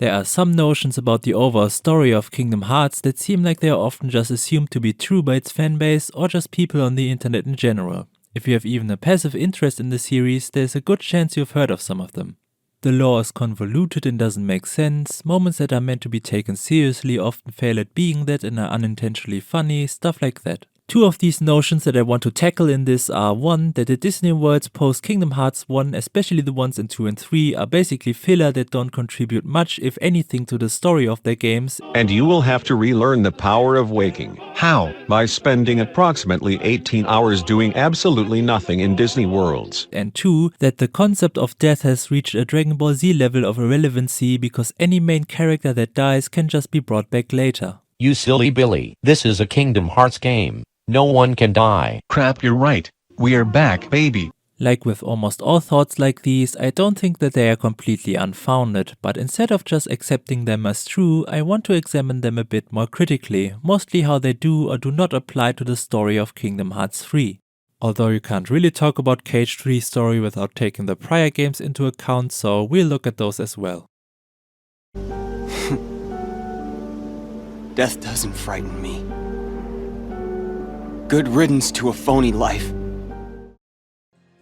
There are some notions about the overall story of Kingdom Hearts that seem like they are often just assumed to be true by its fanbase or just people on the internet in general. If you have even a passive interest in the series, there's a good chance you've heard of some of them. The lore is convoluted and doesn't make sense, moments that are meant to be taken seriously often fail at being that and are unintentionally funny, stuff like that. Two of these notions that I want to tackle in this are 1. That the Disney worlds post Kingdom Hearts 1, especially the ones in 2 and 3, are basically filler that don't contribute much if anything to the story of their games. And you will have to relearn the power of waking. How? By spending approximately 18 hours doing absolutely nothing in Disney worlds. And 2. That the concept of death has reached a Dragon Ball Z level of irrelevancy because any main character that dies can just be brought back later. You silly Billy, this is a Kingdom Hearts game. No one can die. Crap, you're right. We are back, baby. Like with almost all thoughts like these, I don't think that they are completely unfounded, but instead of just accepting them as true, I want to examine them a bit more critically, mostly how they do or do not apply to the story of Kingdom Hearts 3. Although you can't really talk about KH3's story without taking the prior games into account, so we'll look at those as well. Death doesn't frighten me. Good riddance to a phony life.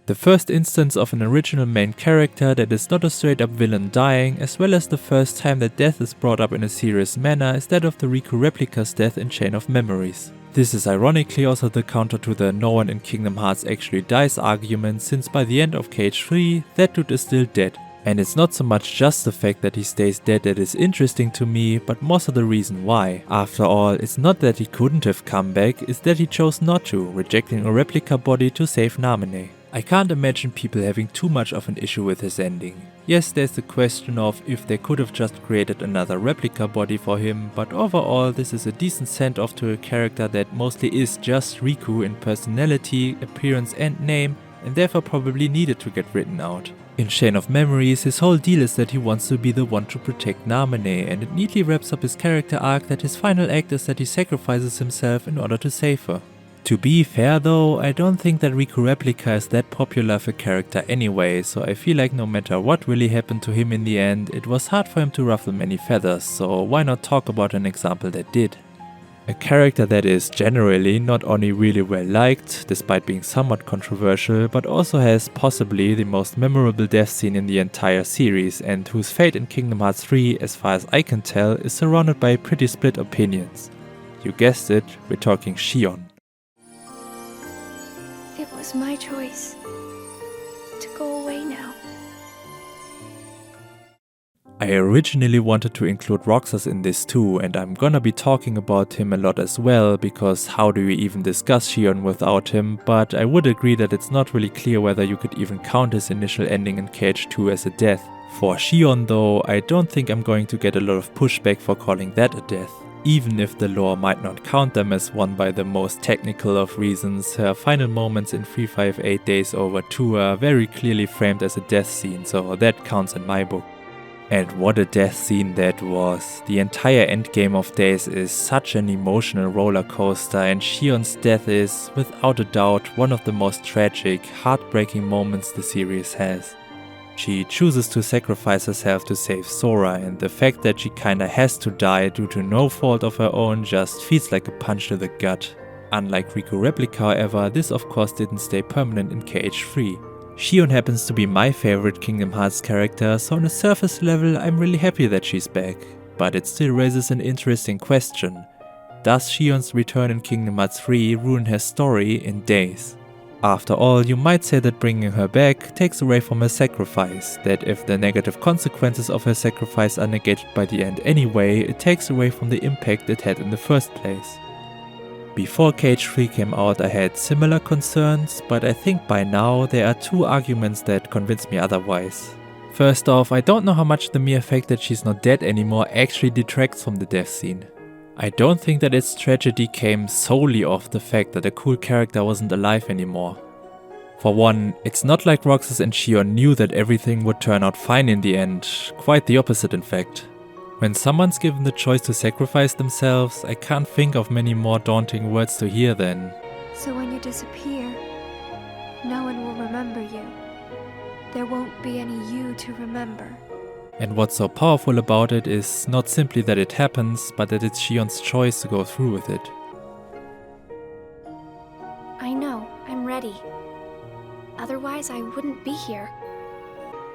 The first instance of an original main character that is not a straight up villain dying, as well as the first time that death is brought up in a serious manner, is that of the Riku replica's death in Chain of Memories. This is ironically also the counter to the no one in Kingdom Hearts actually dies argument, since by the end of KH3, that dude is still dead. And it's not so much just the fact that he stays dead that is interesting to me, but more so the reason why. After all, it's not that he couldn't have come back, it's that he chose not to, rejecting a replica body to save Namine. I can't imagine people having too much of an issue with his ending. Yes, there's the question of if they could have just created another replica body for him, but overall this is a decent send-off to a character that mostly is just Riku in personality, appearance and name, and therefore probably needed to get written out. In Chain of Memories, his whole deal is that he wants to be the one to protect Namine, and it neatly wraps up his character arc that his final act is that he sacrifices himself in order to save her. To be fair though, I don't think that Riku Replica is that popular of a character anyway, so I feel like no matter what really happened to him in the end, it was hard for him to ruffle many feathers, so why not talk about an example that did? A character that is generally not only really well liked, despite being somewhat controversial, but also has possibly the most memorable death scene in the entire series, and whose fate in Kingdom Hearts 3, as far as I can tell, is surrounded by pretty split opinions. You guessed it, we're talking Xion. It was my choice to go away now. I originally wanted to include Roxas in this too, and I'm gonna be talking about him a lot as well, because how do you even discuss Xion without him, but I would agree that it's not really clear whether you could even count his initial ending in KH2 as a death. For Xion though, I don't think I'm going to get a lot of pushback for calling that a death. Even if the lore might not count them as one by the most technical of reasons, her final moments in 358 Days Over 2 are very clearly framed as a death scene, so that counts in my book. And what a death scene that was. The entire endgame of Days is such an emotional roller coaster, and Xion's death is, without a doubt, one of the most tragic, heartbreaking moments the series has. She chooses to sacrifice herself to save Sora, and the fact that she kinda has to die due to no fault of her own just feels like a punch to the gut. Unlike Riku Replica, however, this of course didn't stay permanent in KH3. Xion happens to be my favorite Kingdom Hearts character, so on a surface level I'm really happy that she's back. But it still raises an interesting question. Does Xion's return in Kingdom Hearts 3 ruin her story in Days? After all, you might say that bringing her back takes away from her sacrifice, that if the negative consequences of her sacrifice are negated by the end anyway, it takes away from the impact it had in the first place. Before KH3 came out, I had similar concerns, but I think by now there are two arguments that convince me otherwise. First off, I don't know how much the mere fact that she's not dead anymore actually detracts from the death scene. I don't think that its tragedy came solely off the fact that a cool character wasn't alive anymore. For one, it's not like Roxas and Xion knew that everything would turn out fine in the end, quite the opposite in fact. When someone's given the choice to sacrifice themselves, I can't think of many more daunting words to hear than, So when you disappear, no one will remember you. There won't be any you to remember. And what's so powerful about it is not simply that it happens, but that it's Xion's choice to go through with it. I know, I'm ready. Otherwise, I wouldn't be here.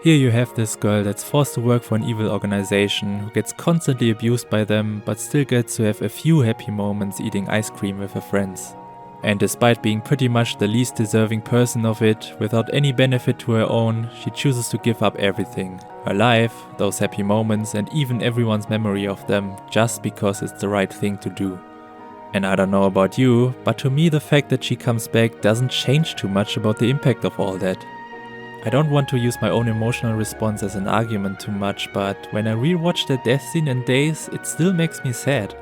Here you have this girl that's forced to work for an evil organization, who gets constantly abused by them, but still gets to have a few happy moments eating ice cream with her friends. And despite being pretty much the least deserving person of it, without any benefit to her own, she chooses to give up everything. Her life, those happy moments, and even everyone's memory of them, just because it's the right thing to do. And I don't know about you, but to me the fact that she comes back doesn't change too much about the impact of all that. I don't want to use my own emotional response as an argument too much, but when I rewatch that death scene in Days, it still makes me sad.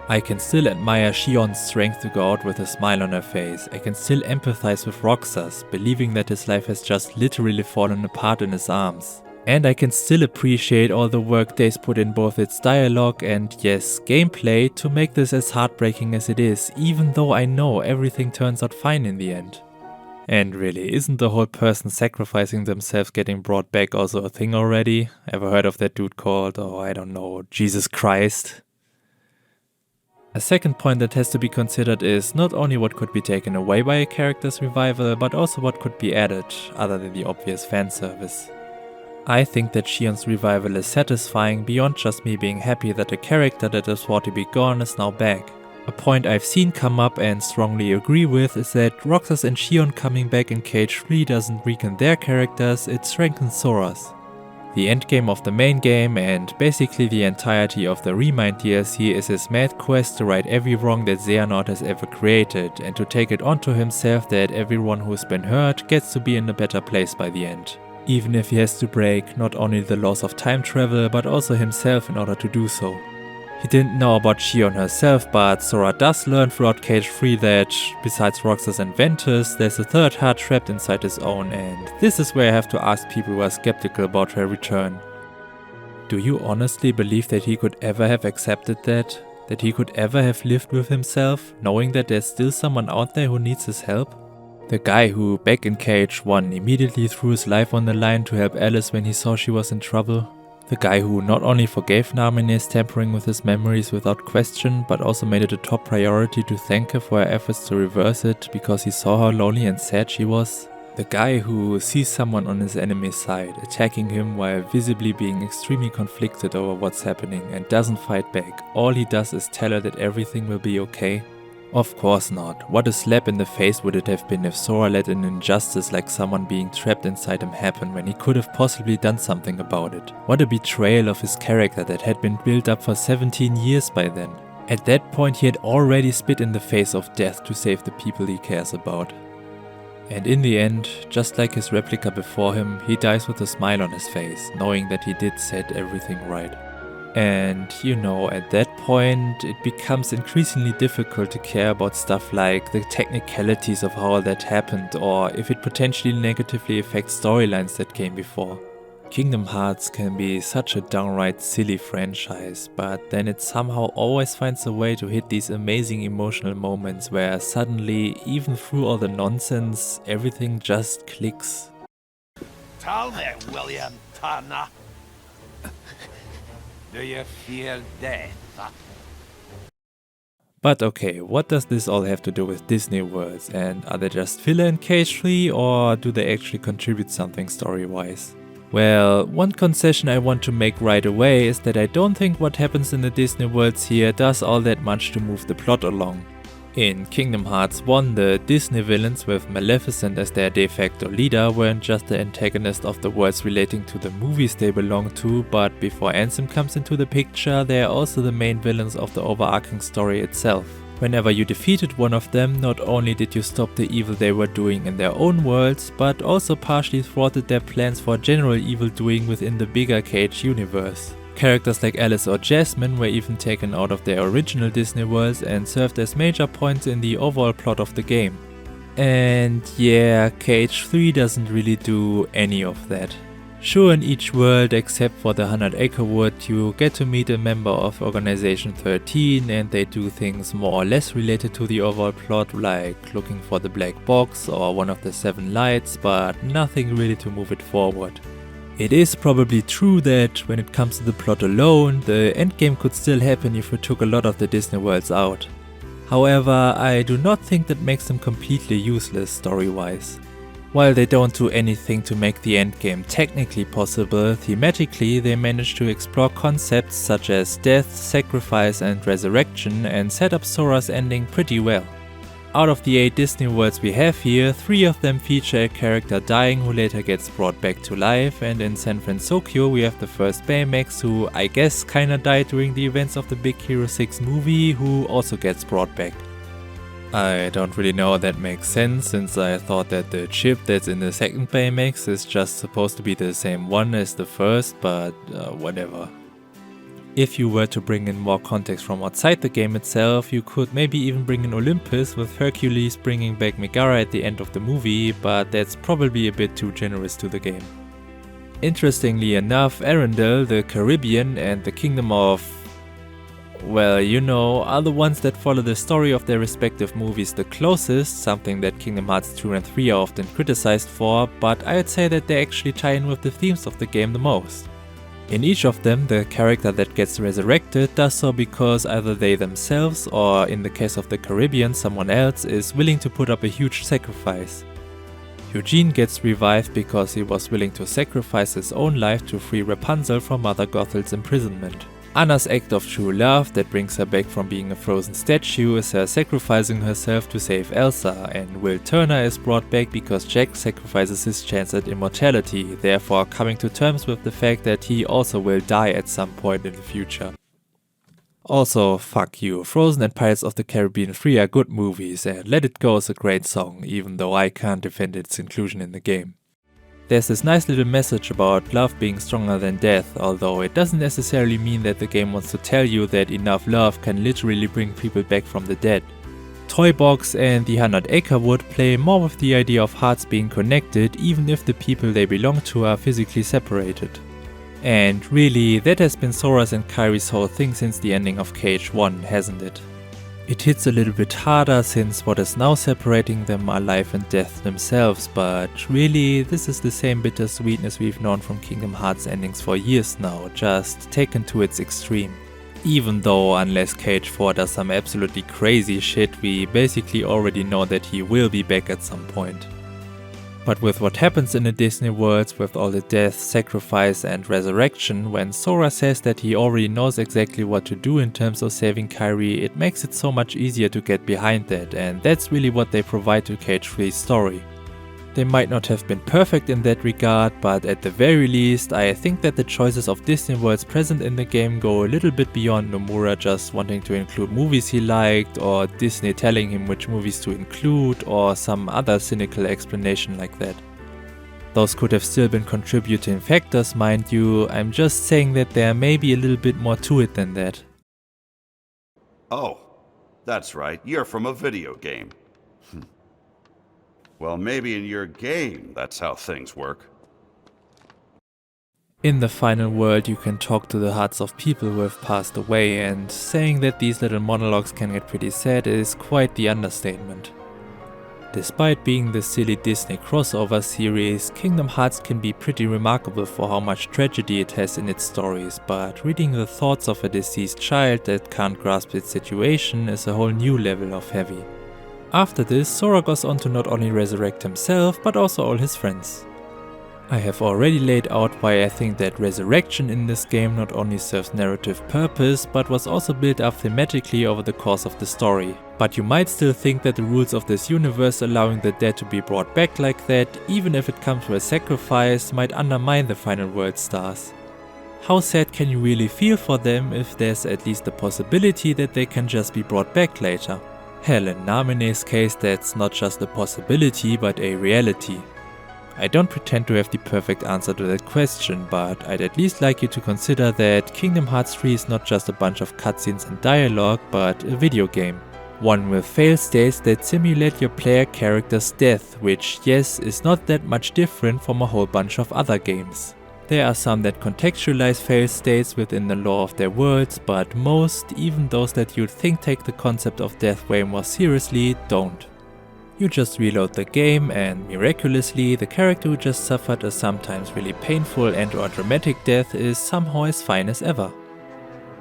I can still admire Xion's strength to go out with a smile on her face. I can still empathize with Roxas, believing that his life has just literally fallen apart in his arms. And I can still appreciate all the work Days put in both its dialogue and, yes, gameplay to make this as heartbreaking as it is, even though I know everything turns out fine in the end. And really, isn't the whole person sacrificing themselves getting brought back also a thing already? Ever heard of that dude called, I don't know, Jesus Christ? A second point that has to be considered is not only what could be taken away by a character's revival, but also what could be added, other than the obvious fan service. I think that Xion's revival is satisfying beyond just me being happy that a character that is thought to be gone is now back. A point I've seen come up and strongly agree with is that Roxas and Xion coming back in Cage 3 doesn't weaken their characters, it strengthens Sora's. The endgame of the main game and basically the entirety of the Remind DLC is his mad quest to right every wrong that Xehanort has ever created and to take it onto himself that everyone who's been hurt gets to be in a better place by the end. Even if he has to break not only the laws of time travel but also himself in order to do so. He didn't know about Xion herself, but Sora does learn throughout Cage 3 that, besides Roxas and Ventus, there's a third heart trapped inside his own, and this is where I have to ask people who are skeptical about her return. Do you honestly believe that he could ever have accepted that? That he could ever have lived with himself, knowing that there's still someone out there who needs his help? The guy who, back in Cage 1, immediately threw his life on the line to help Alice when he saw she was in trouble? The guy who not only forgave Naminé's tampering with his memories without question, but also made it a top priority to thank her for her efforts to reverse it because he saw how lonely and sad she was. The guy who sees someone on his enemy's side, attacking him while visibly being extremely conflicted over what's happening and doesn't fight back. All he does is tell her that everything will be okay. Of course not. What a slap in the face would it have been if Sora let an injustice like someone being trapped inside him happen when he could have possibly done something about it. What a betrayal of his character that had been built up for 17 years by then. At that point he had already spit in the face of death to save the people he cares about. And in the end, just like his replica before him, he dies with a smile on his face, knowing that he did set everything right. And, at that point, it becomes increasingly difficult to care about stuff like the technicalities of how that happened or if it potentially negatively affects storylines that came before. Kingdom Hearts can be such a downright silly franchise, but then it somehow always finds a way to hit these amazing emotional moments where suddenly, even through all the nonsense, everything just clicks. Tell me, William Turner. Do you fear death? But okay, what does this all have to do with Disney Worlds, and are they just filler in Cage 3 or do they actually contribute something story-wise? Well, one concession I want to make right away is that I don't think what happens in the Disney Worlds here does all that much to move the plot along. In Kingdom Hearts 1, the Disney villains with Maleficent as their de facto leader weren't just the antagonist of the worlds relating to the movies they belong to, but before Ansem comes into the picture, they are also the main villains of the overarching story itself. Whenever you defeated one of them, not only did you stop the evil they were doing in their own worlds, but also partially thwarted their plans for general evil doing within the bigger Cage universe. Characters like Alice or Jasmine were even taken out of their original Disney worlds and served as major points in the overall plot of the game. And yeah, Cage 3 doesn't really do any of that. Sure, in each world except for the 100 Acre Wood, you get to meet a member of Organization 13 and they do things more or less related to the overall plot, like looking for the black box or one of the 7 lights, but nothing really to move it forward. It is probably true that when it comes to the plot alone, the endgame could still happen if we took a lot of the Disney worlds out. However, I do not think that makes them completely useless story-wise. While they don't do anything to make the endgame technically possible, thematically they manage to explore concepts such as death, sacrifice and resurrection and set up Sora's ending pretty well. Out of the 8 Disney worlds we have here, 3 of them feature a character dying who later gets brought back to life, and in San Fransokyo we have the first Baymax who I guess kinda died during the events of the Big Hero 6 movie, who also gets brought back. I don't really know how that makes sense, since I thought that the chip that's in the second Baymax is just supposed to be the same one as the first, but whatever. If you were to bring in more context from outside the game itself, you could maybe even bring in Olympus with Hercules bringing back Megara at the end of the movie, but that's probably a bit too generous to the game. Interestingly enough, Arendelle, the Caribbean and the Kingdom of, well, you know, are the ones that follow the story of their respective movies the closest, something that Kingdom Hearts 2 and 3 are often criticized for, but I'd say that they actually tie in with the themes of the game the most. In each of them, the character that gets resurrected does so because either they themselves, or in the case of the Caribbean, someone else, is willing to put up a huge sacrifice. Eugene gets revived because he was willing to sacrifice his own life to free Rapunzel from Mother Gothel's imprisonment. Anna's act of true love that brings her back from being a frozen statue is her sacrificing herself to save Elsa, and Will Turner is brought back because Jack sacrifices his chance at immortality, therefore coming to terms with the fact that he also will die at some point in the future. Also, fuck you, Frozen and Pirates of the Caribbean 3 are good movies, and Let It Go is a great song, even though I can't defend its inclusion in the game. There's this nice little message about love being stronger than death, although it doesn't necessarily mean that the game wants to tell you that enough love can literally bring people back from the dead. Toy Box and the 100 Acre Wood play more with the idea of hearts being connected even if the people they belong to are physically separated. And really, that has been Sora's and Kairi's whole thing since the ending of KH1, hasn't it? It hits a little bit harder since what is now separating them are life and death themselves, but really this is the same bittersweetness we've known from Kingdom Hearts endings for years now, just taken to its extreme. Even though, unless KH4 does some absolutely crazy shit, we basically already know that he will be back at some point. But with what happens in the Disney worlds with all the death, sacrifice and resurrection, when Sora says that he already knows exactly what to do in terms of saving Kairi, it makes it so much easier to get behind that, and that's really what they provide to KH3's story. They might not have been perfect in that regard, but at the very least, I think that the choices of Disney worlds present in the game go a little bit beyond Nomura just wanting to include movies he liked, or Disney telling him which movies to include, or some other cynical explanation like that. Those could have still been contributing factors, mind you, I'm just saying that there may be a little bit more to it than that. Oh, that's right, you're from a video game. Well, maybe in your game, that's how things work. In the final world, you can talk to the hearts of people who have passed away, and saying that these little monologues can get pretty sad is quite the understatement. Despite being the silly Disney crossover series, Kingdom Hearts can be pretty remarkable for how much tragedy it has in its stories, but reading the thoughts of a deceased child that can't grasp its situation is a whole new level of heavy. After this, Sora goes on to not only resurrect himself, but also all his friends. I have already laid out why I think that resurrection in this game not only serves narrative purpose, but was also built up thematically over the course of the story. But you might still think that the rules of this universe allowing the dead to be brought back like that, even if it comes with a sacrifice, might undermine the final world stars. How sad can you really feel for them if there's at least the possibility that they can just be brought back later? Hell, in Namine's case, that's not just a possibility, but a reality. I don't pretend to have the perfect answer to that question, but I'd at least like you to consider that Kingdom Hearts 3 is not just a bunch of cutscenes and dialogue, but a video game. One with fail states that simulate your player character's death, which, yes, is not that much different from a whole bunch of other games. There are some that contextualize fail states within the lore of their worlds, but most, even those that you'd think take the concept of death way more seriously, don't. You just reload the game and miraculously the character who just suffered a sometimes really painful and or dramatic death is somehow as fine as ever.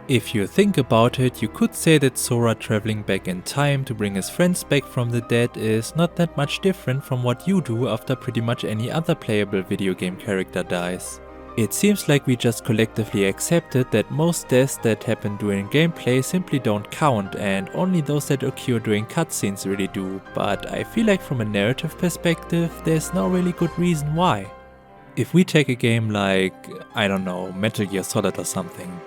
If you think about it, you could say that Sora traveling back in time to bring his friends back from the dead is not that much different from what you do after pretty much any other playable video game character dies. It seems like we just collectively accepted that most deaths that happen during gameplay simply don't count and only those that occur during cutscenes really do, but I feel like from a narrative perspective there's no really good reason why. If we take a game like, I don't know, Metal Gear Solid or something,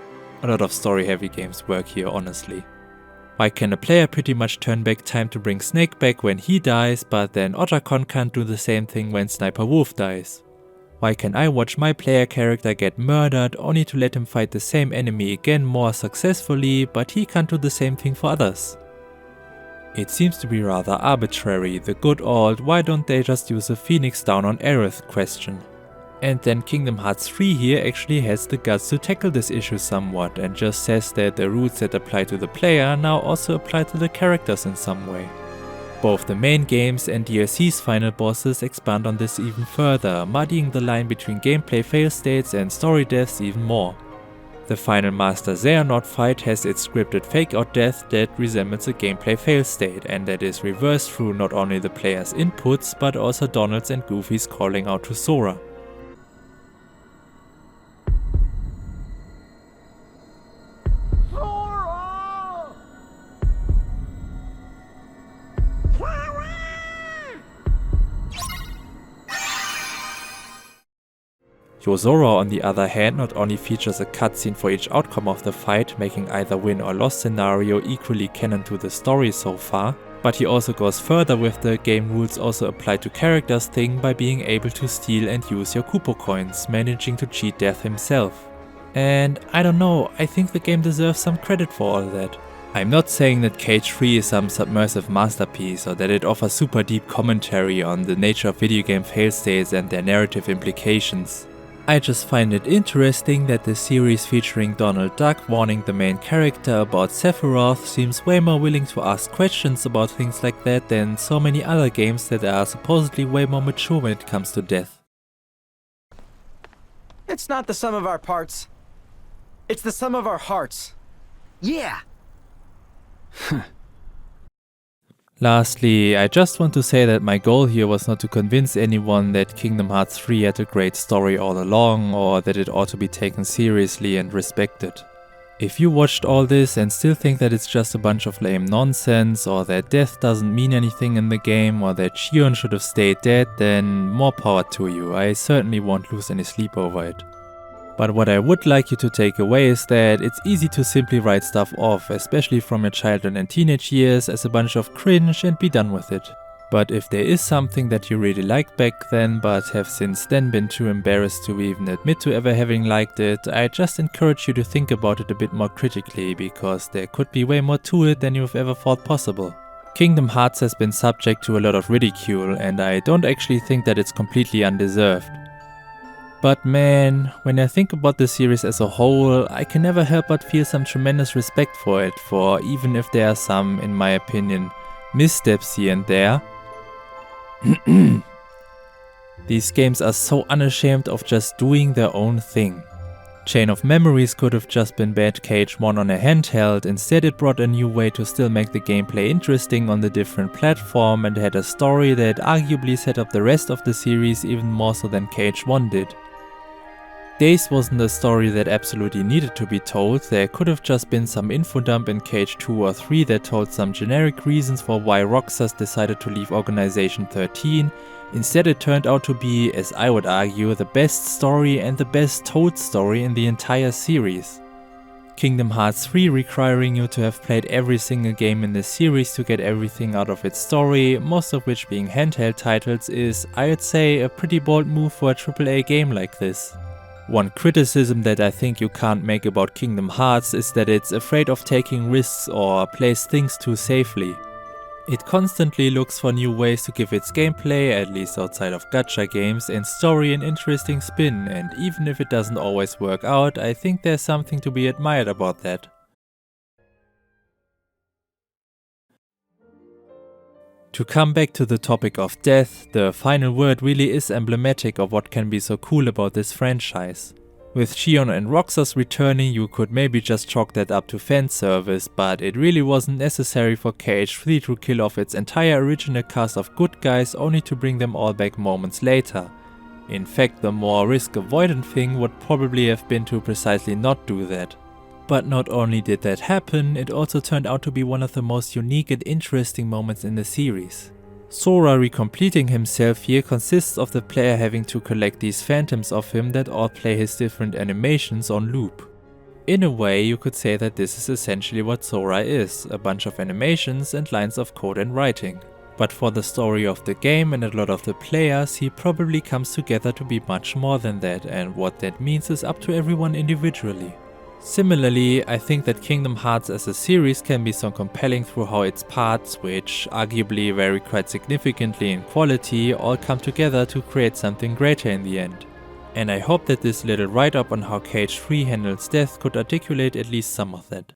a lot of story heavy games work here honestly. Why can a player pretty much turn back time to bring Snake back when he dies, but then Otacon can't do the same thing when Sniper Wolf dies? Why can I watch my player character get murdered only to let him fight the same enemy again more successfully, but he can't do the same thing for others? It seems to be rather arbitrary, the good old why don't they just use a Phoenix down on Aerith question. And then Kingdom Hearts 3 here actually has the guts to tackle this issue somewhat and just says that the rules that apply to the player now also apply to the characters in some way. Both the main games and DLC's final bosses expand on this even further, muddying the line between gameplay fail states and story deaths even more. The final Master Xehanort fight has its scripted fake-out death that resembles a gameplay fail state and that is reversed through not only the player's inputs but also Donald's and Goofy's calling out to Sora. Yozora on the other hand not only features a cutscene for each outcome of the fight, making either win or loss scenario equally canon to the story so far, but he also goes further with the game rules also apply to characters thing by being able to steal and use your Kupo coins, managing to cheat death himself. And I don't know, I think the game deserves some credit for all that. I'm not saying that Cage 3 is some submersive masterpiece or that it offers super deep commentary on the nature of video game fail states and their narrative implications. I just find it interesting that the series featuring Donald Duck warning the main character about Sephiroth seems way more willing to ask questions about things like that than so many other games that are supposedly way more mature when it comes to death. It's not the sum of our parts. It's the sum of our hearts. Yeah. Lastly, I just want to say that my goal here was not to convince anyone that Kingdom Hearts 3 had a great story all along or that it ought to be taken seriously and respected. If you watched all this and still think that it's just a bunch of lame nonsense or that death doesn't mean anything in the game or that Xion should have stayed dead, then more power to you. I certainly won't lose any sleep over it. But what I would like you to take away is that it's easy to simply write stuff off, especially from your childhood and teenage years, as a bunch of cringe and be done with it. But if there is something that you really liked back then but have since then been too embarrassed to even admit to ever having liked it, I just encourage you to think about it a bit more critically, because there could be way more to it than you've ever thought possible. Kingdom Hearts has been subject to a lot of ridicule and I don't actually think that it's completely undeserved. But man, when I think about the series as a whole, I can never help but feel some tremendous respect for it, for even if there are some, in my opinion, missteps here and there, these games are so unashamed of just doing their own thing. Chain of Memories could have just been bad KH1 on a handheld, instead it brought a new way to still make the gameplay interesting on the different platform and had a story that arguably set up the rest of the series even more so than KH1 did. Days wasn't a story that absolutely needed to be told, there could have just been some info dump in KH2 or 3 that told some generic reasons for why Roxas decided to leave Organization 13. Instead it turned out to be, as I would argue, the best story and the best told story in the entire series. Kingdom Hearts 3 requiring you to have played every single game in the series to get everything out of its story, most of which being handheld titles, is, I'd say, a pretty bold move for a AAA game like this. One criticism that I think you can't make about Kingdom Hearts is that it's afraid of taking risks or plays things too safely. It constantly looks for new ways to give its gameplay, at least outside of gacha games, and story an interesting spin, and even if it doesn't always work out, I think there's something to be admired about that. To come back to the topic of death, the final word really is emblematic of what can be so cool about this franchise. With Xion and Roxas returning, you could maybe just chalk that up to fan service, but it really wasn't necessary for KH3 to kill off its entire original cast of good guys only to bring them all back moments later. In fact, the more risk-avoidant thing would probably have been to precisely not do that. But not only did that happen, it also turned out to be one of the most unique and interesting moments in the series. Sora recompleting himself here consists of the player having to collect these phantoms of him that all play his different animations on loop. In a way, you could say that this is essentially what Sora is, a bunch of animations and lines of code and writing. But for the story of the game and a lot of the players, he probably comes together to be much more than that, and what that means is up to everyone individually. Similarly, I think that Kingdom Hearts as a series can be so compelling through how its parts, which arguably vary quite significantly in quality, all come together to create something greater in the end. And I hope that this little write-up on how KH3 handles death could articulate at least some of that.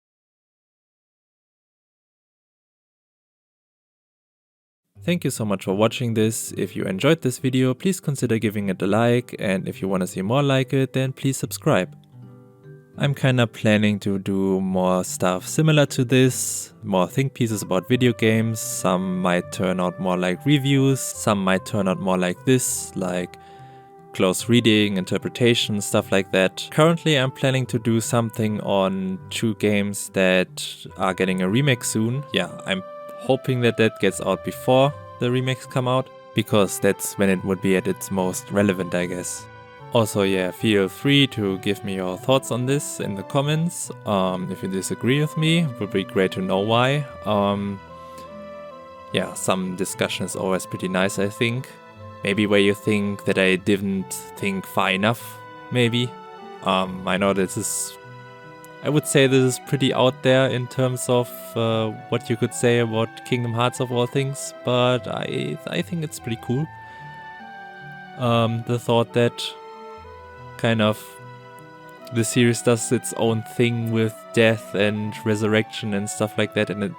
Thank you so much for watching this. If you enjoyed this video, please consider giving it a like, and if you want to see more like it, then please subscribe. I'm kinda planning to do more stuff similar to this, more think pieces about video games. Some might turn out more like reviews, some might turn out more like this, like close reading, interpretation, stuff like that. Currently I'm planning to do something on 2 games that are getting a remake soon. Yeah, I'm hoping that that gets out before the remakes come out, because that's when it would be at its most relevant, I guess. Also, yeah, feel free to give me your thoughts on this in the comments. If you disagree with me, it would be great to know why. Yeah, some discussion is always pretty nice, I think. Maybe where you think that I didn't think far enough, maybe. I know this is... I would say this is pretty out there in terms of what you could say about Kingdom Hearts of all things, but I think it's pretty cool. The thought that kind of the series does its own thing with death and resurrection and stuff like that, and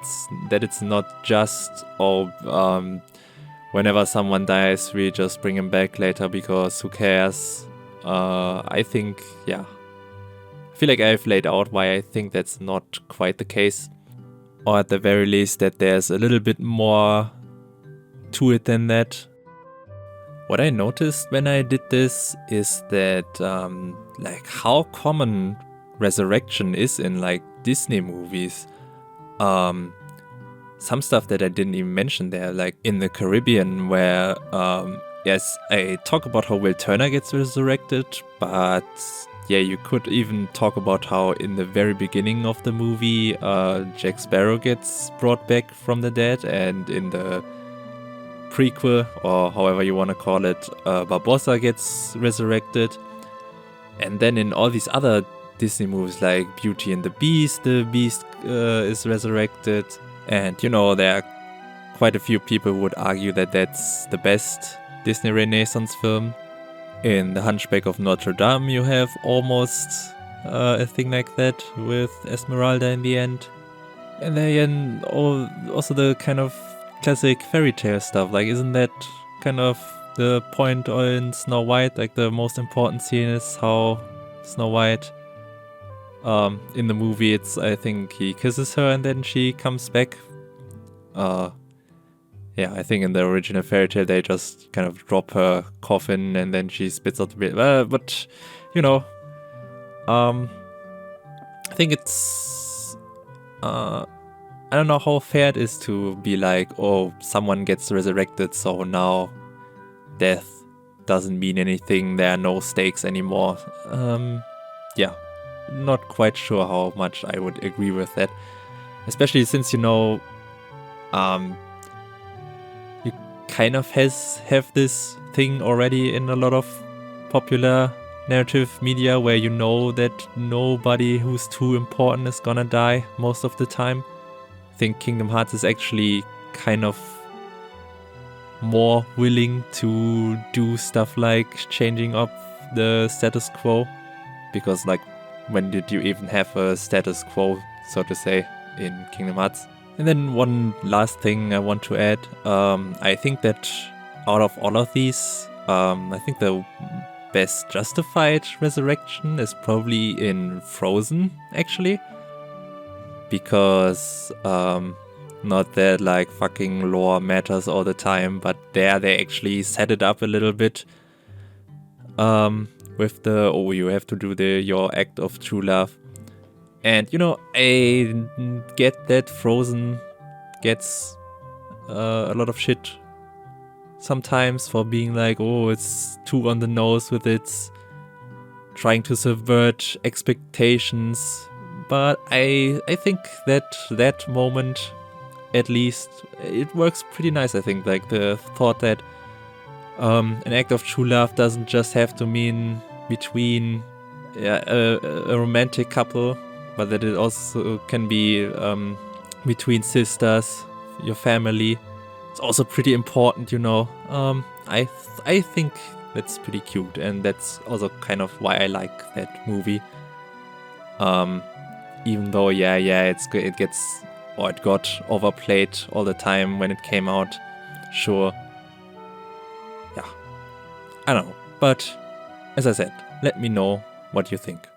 it's not just whenever someone dies we just bring him back later because who cares. I think, yeah, I feel like I've laid out why I think that's not quite the case, or at the very least that there's a little bit more to it than that. What I noticed when I did this is that like how common resurrection is in like Disney movies. Some stuff that I didn't even mention there, like in the Caribbean, where yes, I talk about how Will Turner gets resurrected, but yeah, you could even talk about how in the very beginning of the movie Jack Sparrow gets brought back from the dead, and in the prequel, or however you want to call it, Barbossa gets resurrected. And then in all these other Disney movies like Beauty and the Beast is resurrected. And you know, there are quite a few people who would argue that that's the best Disney Renaissance film. In The Hunchback of Notre Dame you have almost a thing like that with Esmeralda in the end. And then also the kind of classic fairy tale stuff, like isn't that kind of the point in Snow White? Like the most important scene is how Snow White, in the movie it's, I think he kisses her and then she comes back. Yeah, I think in the original fairy tale they just kind of drop her coffin and then she spits out the bit. But you know, I think it's I don't know how fair it is to be like, oh, someone gets resurrected, so now death doesn't mean anything, there are no stakes anymore. Yeah, not quite sure how much I would agree with that. Especially since, you know, you kind of have this thing already in a lot of popular narrative media where you know that nobody who's too important is gonna die most of the time. I think Kingdom Hearts is actually kind of more willing to do stuff like changing up the status quo, because like when did you even have a status quo, so to say, in Kingdom Hearts? And then one last thing I want to add. I think that out of all of these, I think the best justified resurrection is probably in Frozen, actually. Because, not that like fucking lore matters all the time, but there they actually set it up a little bit. With the, oh, you have to do your act of true love. And, you know, I get that Frozen gets a lot of shit sometimes for being like, oh, it's too on the nose with its trying to subvert expectations. But I think that moment, at least, it works pretty nice, I think. Like the thought that an act of true love doesn't just have to mean between a romantic couple, but that it also can be between sisters, your family. It's also pretty important, you know. I think that's pretty cute, and that's also kind of why I like that movie. Even though, it got overplayed all the time when it came out. Sure. Yeah. I don't know. But, as I said, let me know what you think.